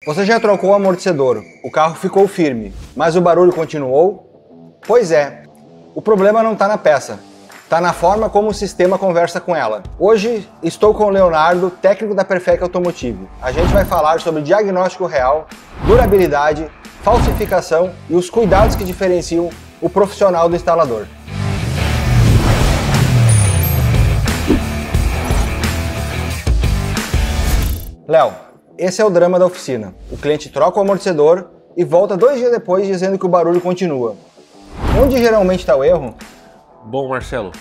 Você já trocou o amortecedor, o carro ficou firme, mas o barulho continuou? Pois é, o problema não está na peça, está na forma como o sistema conversa com ela. Hoje estou com o Leonardo, técnico da Perfect Automotive. A gente vai falar sobre diagnóstico real, durabilidade, falsificação e os cuidados que diferenciam o profissional do instalador. Léo, esse é o drama da oficina. O cliente troca o amortecedor e volta 2 dias depois dizendo que o barulho continua. Onde geralmente está o erro? Bom, Marcelo,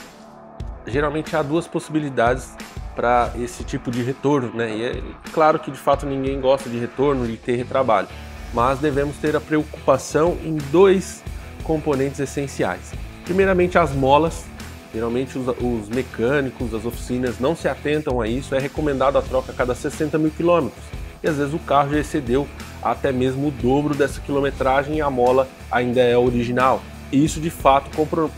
geralmente há duas possibilidades para esse tipo de retorno, né? E é claro que de fato ninguém gosta de retorno, de ter retrabalho, mas devemos ter a preocupação em dois componentes essenciais. Primeiramente, as molas. Geralmente os mecânicos, as oficinas não se atentam a isso, é recomendado a troca a cada 60 mil quilômetros. E às vezes o carro já excedeu até mesmo o dobro dessa quilometragem e a mola ainda é original. E isso de fato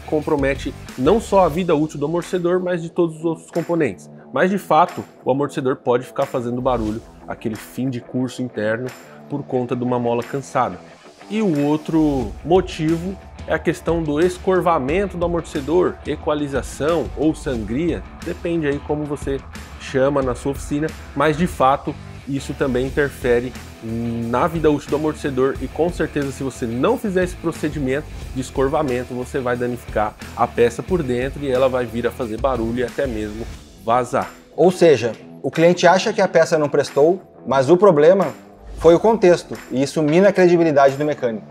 compromete não só a vida útil do amortecedor, mas de todos os outros componentes. Mas de fato o amortecedor pode ficar fazendo barulho, aquele fim de curso interno, por conta de uma mola cansada. E o outro motivo é a questão do escorvamento do amortecedor, equalização ou sangria, depende aí como você chama na sua oficina, mas de fato isso também interfere na vida útil do amortecedor e com certeza se você não fizer esse procedimento de escorvamento, você vai danificar a peça por dentro e ela vai vir a fazer barulho e até mesmo vazar. Ou seja, o cliente acha que a peça não prestou, mas o problema foi o contexto e isso mina a credibilidade do mecânico.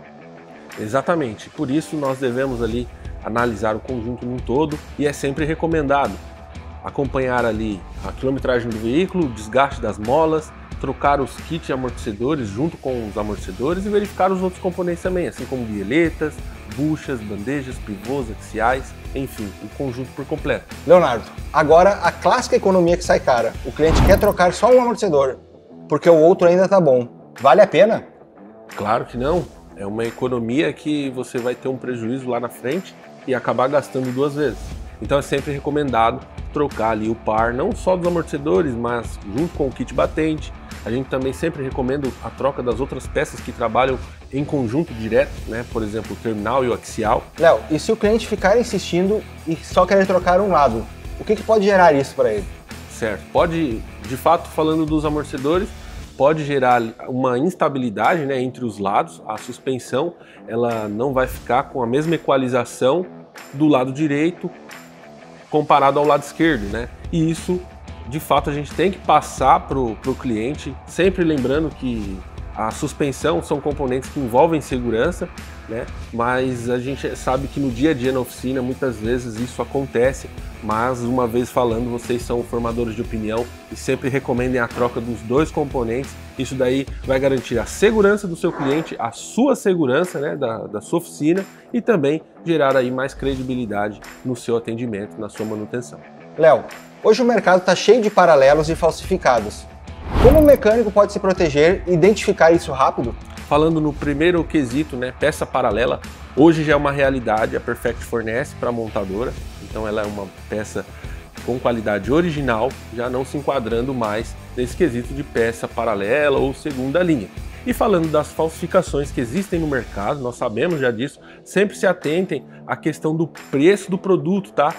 Exatamente, por isso nós devemos ali analisar o conjunto num todo e é sempre recomendado acompanhar ali a quilometragem do veículo, o desgaste das molas, trocar os kits de amortecedores junto com os amortecedores e verificar os outros componentes também, assim como bieletas, buchas, bandejas, pivôs, axiais, enfim, o conjunto por completo. Leonardo, agora a clássica economia que sai cara, o cliente quer trocar só um amortecedor, porque o outro ainda está bom, vale a pena? Claro que não. É uma economia que você vai ter um prejuízo lá na frente e acabar gastando 2 vezes. Então é sempre recomendado trocar ali o par, não só dos amortecedores, mas junto com o kit batente. A gente também sempre recomenda a troca das outras peças que trabalham em conjunto direto, né? Por exemplo, o terminal e o axial. Léo, e se o cliente ficar insistindo e só querer trocar um lado, o que pode gerar isso para ele? Certo, pode, de fato, falando dos amortecedores, pode gerar uma instabilidade, né, entre os lados. A suspensão ela não vai ficar com a mesma equalização do lado direito comparado ao lado esquerdo, né? E isso, de fato, a gente tem que passar para o cliente, sempre lembrando que a suspensão são componentes que envolvem segurança, né? Mas a gente sabe que no dia a dia na oficina muitas vezes isso acontece, mas uma vez falando, vocês são formadores de opinião e sempre recomendem a troca dos dois componentes. Isso daí vai garantir a segurança do seu cliente, a sua segurança, né, da sua oficina e também gerar aí mais credibilidade no seu atendimento, na sua manutenção. Léo, hoje o mercado está cheio de paralelos e falsificados. Como o mecânico pode se proteger e identificar isso rápido? Falando no primeiro quesito, né, peça paralela, hoje já é uma realidade, a Perfect fornece para a montadora, então ela é uma peça com qualidade original, já não se enquadrando mais nesse quesito de peça paralela ou segunda linha. E falando das falsificações que existem no mercado, nós sabemos já disso, sempre se atentem à questão do preço do produto, tá?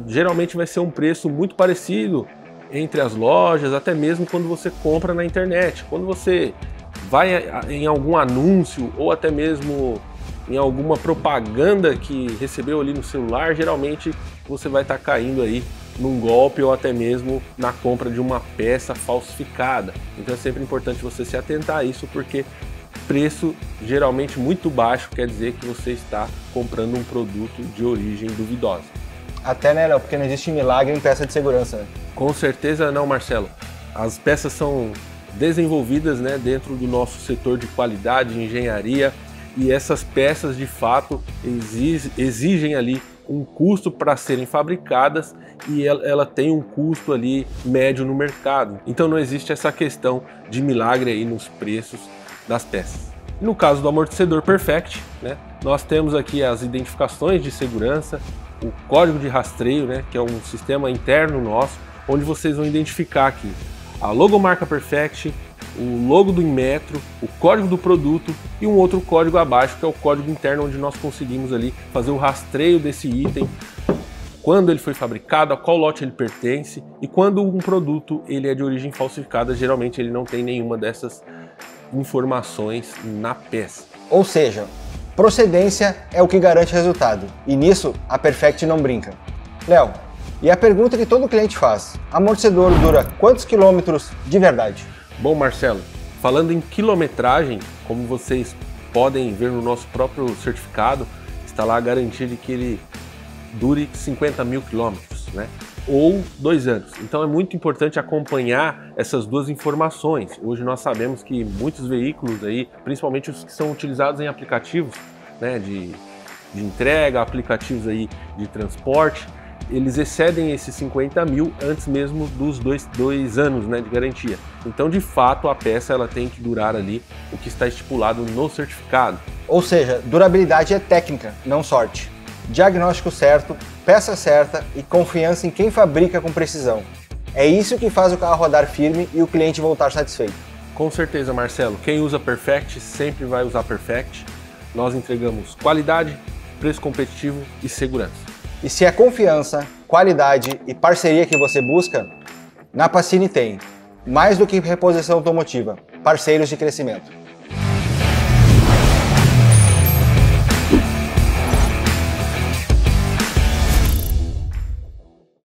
Geralmente vai ser um preço muito parecido entre as lojas, até mesmo quando você compra na internet. Quando você vai em algum anúncio ou até mesmo em alguma propaganda que recebeu ali no celular, geralmente você vai estar caindo aí num golpe ou até mesmo na compra de uma peça falsificada. Então é sempre importante você se atentar a isso, porque preço geralmente muito baixo quer dizer que você está comprando um produto de origem duvidosa. Até, né, Léo, porque não existe milagre em peça de segurança, né? Com certeza não, Marcelo. As peças são desenvolvidas, né, dentro do nosso setor de qualidade, de engenharia, e essas peças de fato exigem ali um custo para serem fabricadas e ela tem um custo ali médio no mercado. Então não existe essa questão de milagre aí nos preços das peças. No caso do amortecedor Perfect, né, nós temos aqui as identificações de segurança, o código de rastreio, né, que é um sistema interno nosso, onde vocês vão identificar aqui a logomarca Perfect, o logo do Inmetro, o código do produto e um outro código abaixo, que é o código interno, onde nós conseguimos ali fazer o rastreio desse item, quando ele foi fabricado, a qual lote ele pertence, e quando um produto ele é de origem falsificada, geralmente ele não tem nenhuma dessas informações na peça. Ou seja, procedência é o que garante resultado, e nisso a Perfect não brinca. Léo, e a pergunta que todo cliente faz: amortecedor dura quantos quilômetros de verdade? Bom, Marcelo, falando em quilometragem, como vocês podem ver no nosso próprio certificado, está lá a garantia de que ele dure 50 mil quilômetros, né? Ou 2 anos. Então é muito importante acompanhar essas duas informações. Hoje nós sabemos que muitos veículos aí, principalmente os que são utilizados em aplicativos, né, de entrega, aplicativos aí de transporte, eles excedem esses 50 mil antes mesmo dos dois anos, né, de garantia. Então, de fato, a peça ela tem que durar ali o que está estipulado no certificado. Ou seja, durabilidade é técnica, não sorte. Diagnóstico certo, peça certa e confiança em quem fabrica com precisão. É isso que faz o carro rodar firme e o cliente voltar satisfeito. Com certeza, Marcelo. Quem usa Perfect sempre vai usar Perfect. Nós entregamos qualidade, preço competitivo e segurança. E se é confiança, qualidade e parceria que você busca, na Pacini tem. Mais do que reposição automotiva, parceiros de crescimento.